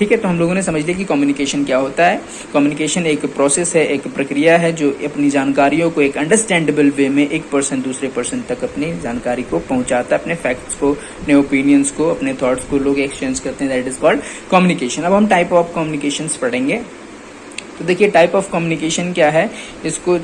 ठीक है। तो हम लोगों ने समझ लिया कि कम्युनिकेशन क्या होता है। कम्युनिकेशन एक प्रोसेस है, एक प्रक्रिया है जो अपनी जानकारियों को एक अंडरस्टैंडेबल वे में एक पर्सन दूसरे पर्सन तक अपनी जानकारी को पहुंचाता है, अपने फैक्ट्स को, अपने ओपिनियंस को, अपने थॉट्स को लोग एक्सचेंज करते हैं, दैट इज कॉल्ड कम्युनिकेशन। अब हम टाइप ऑफ कम्युनिकेशंस पढ़ेंगे। तो देखिए टाइप ऑफ कम्युनिकेशन क्या है, इसको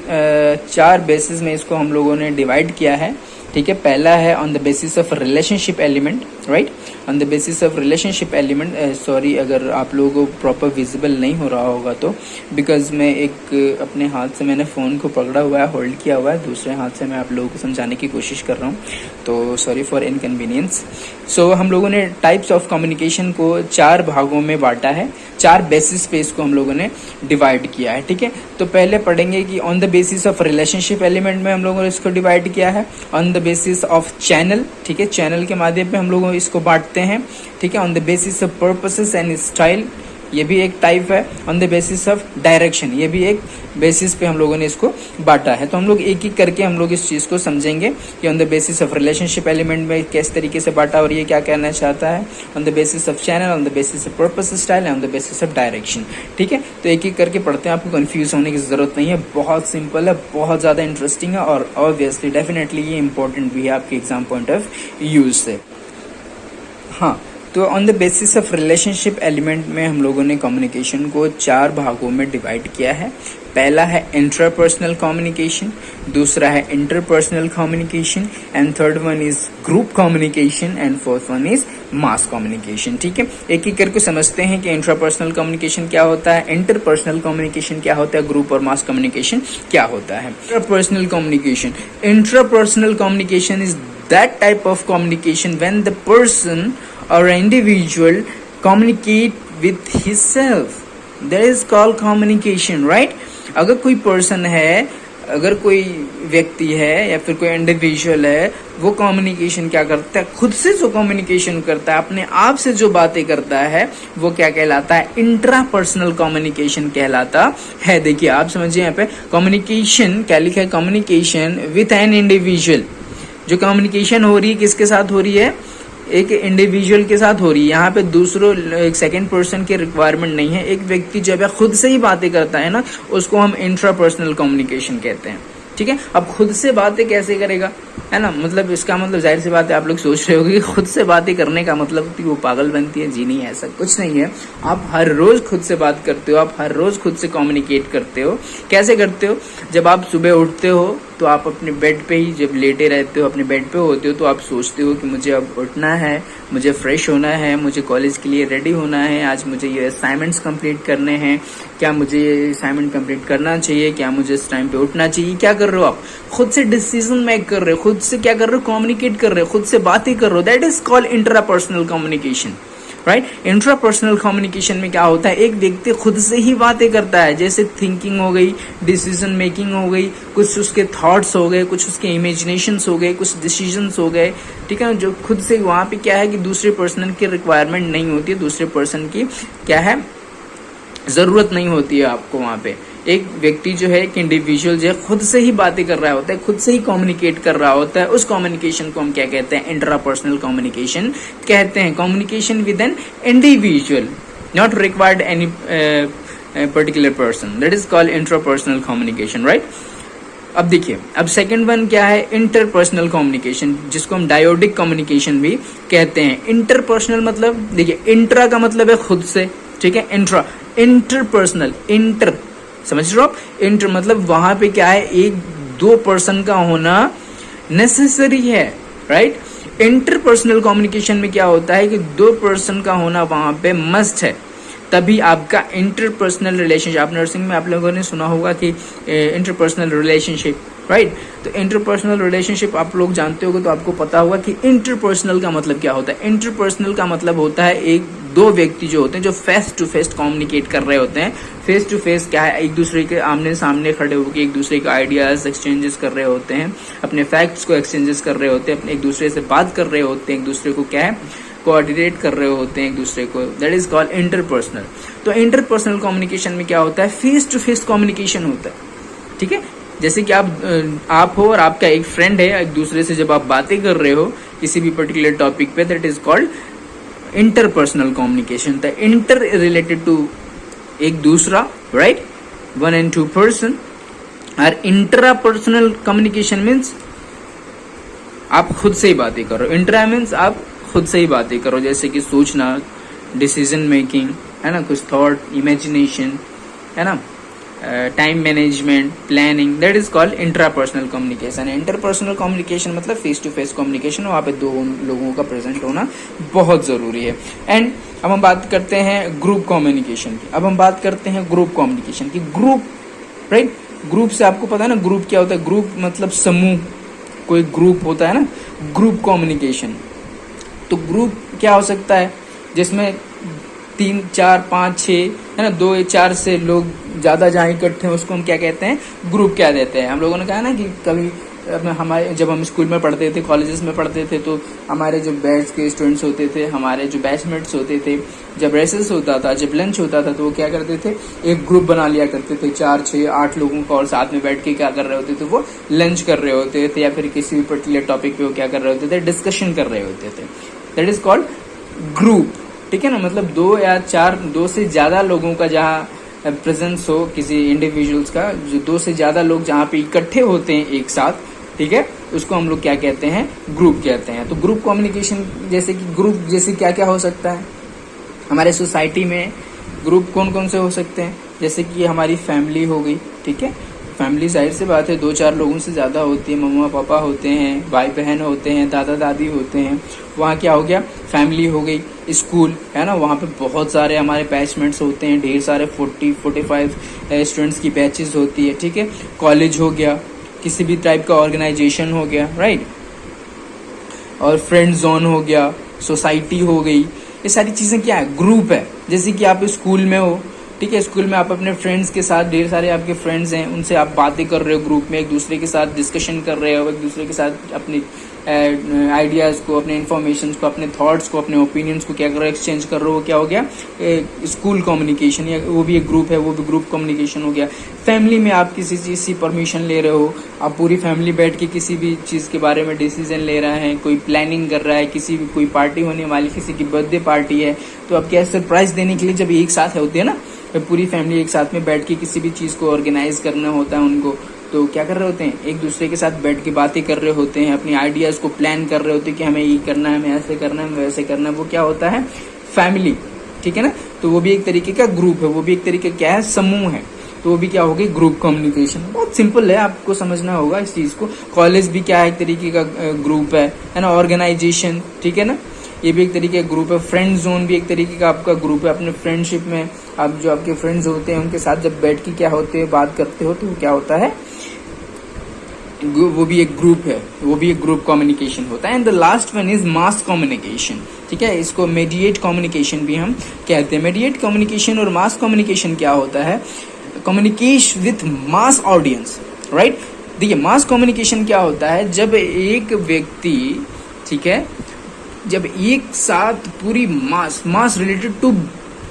4 बेसिस में इसको हम लोगों ने डिवाइड किया है, ठीक है। पहला है on the basis of relationship element, right, on the basis of relationship element. Sorry अगर आप लोगों को प्रॉपर विजिबल नहीं हो रहा होगा तो, बिकॉज मैं एक अपने हाथ से मैंने फ़ोन को पकड़ा हुआ है, होल्ड किया हुआ है, दूसरे हाथ से मैं आप लोगों को समझाने की कोशिश कर रहा हूँ, तो सॉरी फॉर इनकन्वीनियंस। सो हम लोगों ने टाइप्स ऑफ कम्युनिकेशन को 4 भागों में बांटा है, 4 बेसिस पे इसको हम लोगों ने डिवाइड किया है, ठीक है। तो पहले पढ़ेंगे कि on the basis of relationship element में हम लोगों ने इसको डिवाइड किया है, on the basis of channel, ठीक है, चैनल के माध्यम पे हम लोग इसको बांटते हैं, ठीक है, on the basis of purposes and style, ये भी एक टाइप है, on the basis of direction, ये भी एक बेसिस पे हम लोगों ने इसको बांटा है। तो हम लोग एक एक करके हम लोग इस चीज़ को समझेंगे कि on the basis of relationship element में किस तरीके से बांटा और ये क्या कहना चाहता है, on the basis of channel, on the basis of purpose style, on the basis of direction, ठीक है। तो एक एक करके पढ़ते हैं, आपको कंफ्यूज होने की जरूरत नहीं है, बहुत सिंपल है, बहुत ज़्यादा इंटरेस्टिंग है और ऑब्वियसली डेफिनेटली ये इंपॉर्टेंट भी है आपके एग्जाम पॉइंट ऑफ व्यू से। हाँ, तो on the basis of relationship element में हम लोगों ने कम्युनिकेशन को 4 भागों में डिवाइड किया है। पहला है इंट्रापर्सनल कम्युनिकेशन, दूसरा है interpersonal communication, and third one is group communication, and fourth one is mass communication, ठीक है। एक एक करके समझते हैं कि इंट्रापर्सनल कम्युनिकेशन क्या होता है, इंटरपर्सनल कम्युनिकेशन क्या होता है, ग्रुप और मास कम्युनिकेशन क्या होता है। Intrapersonal communication, intrapersonal communication is that type of communication when the person or individual communicate with himself, that is called communication, right। अगर कोई पर्सन है, अगर कोई व्यक्ति है या फिर कोई इंडिविजुअल है, वो कम्युनिकेशन क्या करता है, खुद से जो कम्युनिकेशन करता है, अपने आप से जो बातें करता है, वो क्या कहलाता है, इंट्रापर्सनल कम्युनिकेशन कहलाता है। देखिए आप समझिए यहाँ पे कम्युनिकेशन क्या लिखा है, कम्युनिकेशन विथ एन इंडिविजुअल, जो कम्युनिकेशन हो रही है किसके साथ हो रही है, एक इंडिविजुअल के साथ हो रही है। यहाँ पे दूसरों एक सेकंड पर्सन की रिक्वायरमेंट नहीं है। एक व्यक्ति जब खुद से ही बातें करता है ना, उसको हम इंट्रापर्सनल कम्युनिकेशन कहते हैं, ठीक है। अब खुद से बातें कैसे करेगा, है ना, मतलब इसका मतलब जाहिर सी बात है, आप लोग सोच रहे होंगे कि खुद से बातें करने का मतलब कि वो पागल बनती है। जी नहीं, ऐसा कुछ नहीं है। आप हर रोज खुद से बात करते हो, आप हर रोज खुद से कम्युनिकेट करते हो। कैसे करते हो, जब आप सुबह उठते हो तो आप अपने बेड पे ही जब लेटे रहते हो, अपने बेड पे होते हो, तो आप सोचते हो कि मुझे अब उठना है, मुझे फ्रेश होना है, मुझे कॉलेज के लिए रेडी होना है, आज मुझे ये असाइनमेंट्स कंप्लीट करने हैं, क्या मुझे ये असाइनमेंट कंप्लीट करना चाहिए, क्या मुझे इस टाइम पे उठना चाहिए। क्या कर रहे हो आप, खुद से डिसीजन मेक कर रहे हो, खुद से क्या कर रहे हो, कम्युनिकेट कर रहे हो, खुद से बातें कर रहे हो। That is called intrapersonal communication, right. Intrapersonal communication में क्या होता है, एक व्यक्ति खुद से ही बातें करता है, जैसे थिंकिंग हो गई, डिसीजन मेकिंग हो गई, कुछ उसके थॉट्स हो गए, कुछ उसके इमेजिनेशंस हो गए, कुछ डिसीजंस हो गए, ठीक है। जो खुद से वहां पे क्या है कि दूसरे पर्सन की रिक्वायरमेंट नहीं होती है, दूसरे पर्सन की क्या है जरूरत नहीं होती है आपको। वहां पे एक व्यक्ति जो है, एक इंडिविजुअल जो है, खुद से ही बातें कर रहा होता है, खुद से ही कम्युनिकेट कर रहा होता है। उस कम्युनिकेशन को हम क्या कहते हैं, इंट्रापर्सनल कम्युनिकेशन कहते हैं। Communication with an individual, not required any particular person, that is called intrapersonal communication, right. अब देखिए, अब सेकंड वन क्या है, इंटरपर्सनल कम्युनिकेशन, जिसको हम डायोडिक कम्युनिकेशन भी कहते हैं। इंटरपर्सनल मतलब, देखिए इंट्रा का मतलब है खुद से, ठीक है, इंट्रा, इंटरपर्सनल, इंटर समझ रहे हो आप, इंटर मतलब वहां पे क्या है, एक दो पर्सन का होना नेसेसरी है, राइट। इंटरपर्सनल कम्युनिकेशन में क्या होता है कि 2 पर्सन का होना वहां पे मस्ट है, तभी आपका इंटरपर्सनल रिलेशनशिप, आप नर्सिंग में आप लोगों ने सुना होगा कि इंटरपर्सनल रिलेशनशिप, राइट। तो इंटरपर्सनल रिलेशनशिप आप लोग जानते होगे, तो आपको पता होगा कि इंटरपर्सनल का मतलब क्या होता है। इंटरपर्सनल का मतलब होता है एक दो व्यक्ति जो होते हैं, जो फेस टू फेस कम्युनिकेट कर रहे होते हैं। फेस टू फेस क्या है, एक दूसरे के आमने सामने खड़े होकर एक दूसरे के आइडियाज एक्सचेंजेस कर रहे होते हैं, अपने फैक्ट्स को एक्सचेंजेस कर रहे होते हैं, अपने एक दूसरे से बात कर रहे होते हैं, एक दूसरे को क्या है कोऑर्डिनेट कर रहे होते हैं एक दूसरे को, दैट इज कॉल्ड इंटरपर्सनल। तो इंटरपर्सनल कम्युनिकेशन में क्या होता है, फेस टू फेस कम्युनिकेशन होता है, ठीक है। जैसे कि आप हो और आपका एक फ्रेंड है, एक दूसरे से जब आप बातें कर रहे हो किसी भी पर्टिकुलर टॉपिक पे, that is called interpersonal communication, the inter related to एक दूसरा, राइट, 1 and 2 person। और इंट्रापर्सनल कम्युनिकेशन मीन्स आप खुद से ही बातें करो। इंट्रा मीन्स आप खुद से ही बातें करो, जैसे कि सोचना, डिसीजन मेकिंग, है ना, कुछ थॉट, इमेजिनेशन, है ना, time management, planning, that is called intrapersonal communication. Interpersonal communication मतलब फेस टू फेस कम्युनिकेशन, वहाँ पे 2 लोगों का प्रेजेंट होना बहुत जरूरी है। एंड अब हम बात करते हैं ग्रुप कम्युनिकेशन की। अब हम बात करते हैं ग्रुप कम्युनिकेशन की। ग्रुप, राइट, ग्रुप से आपको पता है ना ग्रुप क्या होता है? ग्रुप मतलब समूह, कोई ग्रुप होता है ना, ग्रुप कम्युनिकेशन। तो ग्रुप क्या हो सकता है? जिसमें 3, 4, 5, 6, है ना, 2 या 4 से लोग ज्यादा जहाँ इकट्ठे हैं उसको हम क्या कहते हैं? ग्रुप क्या देते हैं। हम लोगों ने कहा ना कि कभी हमारे जब हम स्कूल में पढ़ते थे, कॉलेजेस में पढ़ते थे, तो हमारे जो बैच के स्टूडेंट्स होते थे, हमारे जो बैचमेट्स होते थे, जब रेसेस होता था, जब लंच होता था, तो वो क्या करते थे? एक ग्रुप बना लिया करते थे 4, 6, 8 लोगों का, और साथ में बैठ के क्या कर रहे होते थे? वो लंच कर रहे होते थे, या फिर किसी भी पर्टिकुलर टॉपिक पे वो क्या कर रहे होते थे? डिस्कशन कर रहे होते थे। दैट इज कॉल्ड ग्रुप, ठीक है ना। मतलब 2 या 4, 2 से ज्यादा लोगों का जहाँ प्रेजेंस हो, किसी इंडिविजुअल्स का, जो 2 से ज्यादा लोग जहाँ पे इकट्ठे होते हैं एक साथ, ठीक है, उसको हम लोग क्या कहते हैं? ग्रुप कहते हैं। तो ग्रुप कम्युनिकेशन जैसे कि ग्रुप जैसे क्या क्या हो सकता है हमारे सोसाइटी में? ग्रुप कौन कौन से हो सकते हैं? जैसे कि हमारी फैमिली हो गई, ठीक है। फैमिली जाहिर सी बात है 2-4 लोगों से ज्यादा होती है। मम्मा पापा होते हैं, भाई बहन होते हैं, दादा दादी होते हैं, वहाँ क्या हो गया? फैमिली हो गई। स्कूल है ना, वहाँ पे बहुत सारे हमारे बैचमेट्स होते हैं, ढेर सारे 40-45 स्टूडेंट्स की बैचेस होती है, ठीक है। कॉलेज हो गया, किसी भी टाइप का ऑर्गेनाइजेशन हो गया, राइट, और फ्रेंड जोन हो गया, सोसाइटी हो गई। ये सारी चीजें क्या है? ग्रुप है। जैसे कि आप स्कूल में हो, ठीक है, स्कूल में आप अपने फ्रेंड्स के साथ, ढेर सारे आपके फ्रेंड्स हैं, उनसे आप बातें कर रहे हो ग्रुप में, एक दूसरे के साथ डिस्कशन कर रहे हो, एक दूसरे के साथ अपनी आइडियाज को, अपने इन्फॉर्मेशन को, अपने थॉट्स को, अपने ओपिनियंस को क्या कर रहे हो? एक्सचेंज कर रहे हो। क्या हो गया? स्कूल कम्युनिकेशन, या वो भी एक ग्रुप है, वो भी ग्रुप कम्युनिकेशन हो गया। फैमिली में आप किसी चीज की परमिशन ले रहे हो, आप पूरी फैमिली बैठ के किसी भी चीज के बारे में डिसीजन ले रहे हैं, कोई प्लानिंग कर रहा है, किसी भी कोई पार्टी होने वाली, किसी की बर्थडे पार्टी है, तो आप क्या सरप्राइज देने के लिए जब एक साथ होते हैं ना, पूरी फैमिली एक साथ में बैठ के किसी भी चीज को ऑर्गेनाइज करना होता है उनको, तो क्या कर रहे होते हैं? एक दूसरे के साथ बैठ के बातें कर रहे होते हैं, अपनी आइडियाज को प्लान कर रहे होते हैं कि हमें ये करना है, हमें ऐसे करना है, हमें वैसे करना है। वो क्या होता है? फैमिली, ठीक है ना। तो वो भी एक तरीके का ग्रुप है, वो भी एक तरीके क्या है? समूह है। तो वो भी क्या होगी? Group communication. बहुत सिंपल है, आपको समझना होगा इस चीज को। कॉलेज भी क्या है? एक तरीके का ग्रुप है ना। ऑर्गेनाइजेशन, ठीक है ना, ये भी एक तरीके का ग्रुप है। फ्रेंड जोन भी एक तरीके का आपका ग्रुप है। अपने फ्रेंडशिप में आप जो आपके फ्रेंड्स होते हैं उनके साथ जब बैठ के क्या होते हैं? बात करते हो, तो क्या होता है? वो भी एक ग्रुप है, वो भी एक ग्रुप कम्युनिकेशन होता है। And the last one is mass communication, ठीक है। इसको मीडिएट कम्युनिकेशन भी हम कहते हैं। मीडिएट कम्युनिकेशन और मास कम्युनिकेशन क्या होता है? Communication with mass audience, right. देखिए, मास कम्युनिकेशन क्या होता है? जब एक व्यक्ति, ठीक है, जब एक साथ पूरी mass related to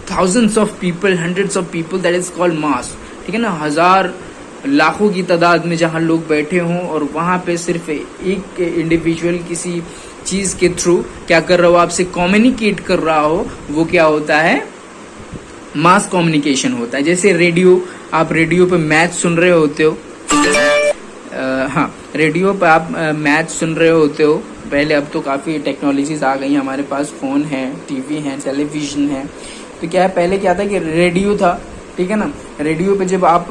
thousands of people, hundreds of people, that is called mass, ठीक है ना। हजार लाखों की तादाद में जहां लोग बैठे हों और वहां पे सिर्फ एक इंडिविजुअल किसी चीज के थ्रू क्या कर रहा हो? आपसे कम्युनिकेट कर रहा हो, वो क्या होता है? मास कम्युनिकेशन होता है। जैसे रेडियो, आप रेडियो पे मैच सुन रहे होते हो, हाँ, रेडियो पे आप मैच सुन रहे होते हो। पहले, अब तो काफी टेक्नोलॉजीज आ गई, हमारे पास फोन है, टीवी है, टेलीविजन है। तो क्या है? पहले क्या था कि रेडियो था, ठीक है ना। रेडियो पे जब आप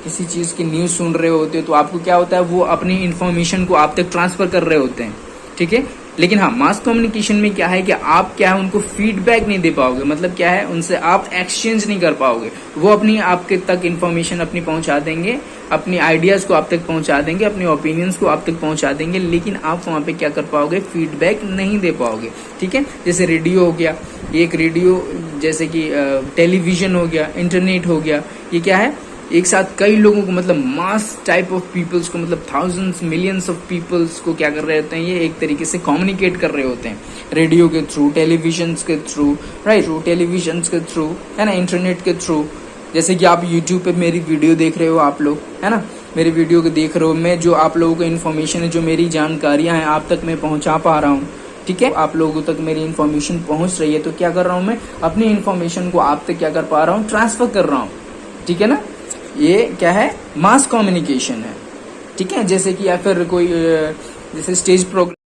किसी चीज की न्यूज सुन रहे होते हो तो आपको क्या होता है? वो अपनी इन्फॉर्मेशन को आप तक ट्रांसफर कर रहे होते हैं, ठीक है। लेकिन हाँ, मास कम्युनिकेशन में क्या है कि आप क्या है? उनको फीडबैक नहीं दे पाओगे। मतलब क्या है? उनसे आप एक्सचेंज नहीं कर पाओगे। वो अपनी आपके तक इन्फॉर्मेशन अपनी पहुंचा देंगे, अपनी आइडियाज को आप तक पहुंचा देंगे, अपने ओपिनियंस को आप तक पहुंचा देंगे, लेकिन आप वहां पे क्या कर पाओगे? फीडबैक नहीं दे पाओगे, ठीक है। जैसे रेडियो हो गया, एक रेडियो, जैसे कि टेलीविजन हो गया, इंटरनेट हो गया, ये क्या है? एक साथ कई लोगों को, मतलब मास टाइप ऑफ पीपल्स को, मतलब थाउजेंड्स मिलियंस ऑफ पीपल्स को क्या कर रहे होते हैं? ये एक तरीके से कम्युनिकेट कर रहे होते हैं रेडियो के थ्रू, टेलीविजन के थ्रू, राइट, टेलीविजन के थ्रू, है ना, इंटरनेट के थ्रू। जैसे कि आप यूट्यूब पे मेरी वीडियो देख रहे हो, आप लोग, है ना, मेरी वीडियो को देख रहे हो, मैं जो आप लोगों को इन्फॉर्मेशन है, जो मेरी जानकारियां हैं आप तक मैं पहुंचा पा रहा हूँ, ठीक है, आप लोगों तक मेरी इन्फॉर्मेशन पहुंच रही है, तो क्या कर रहा हूं मैं, अपनी इन्फॉर्मेशन को आप तक क्या कर पा रहा हूं, ट्रांसफर कर रहा हूं। ठीक है ना, ये क्या है, मास कम्युनिकेशन है। ठीक है, जैसे कि या फिर कोई जैसे स्टेज प्रोग्राम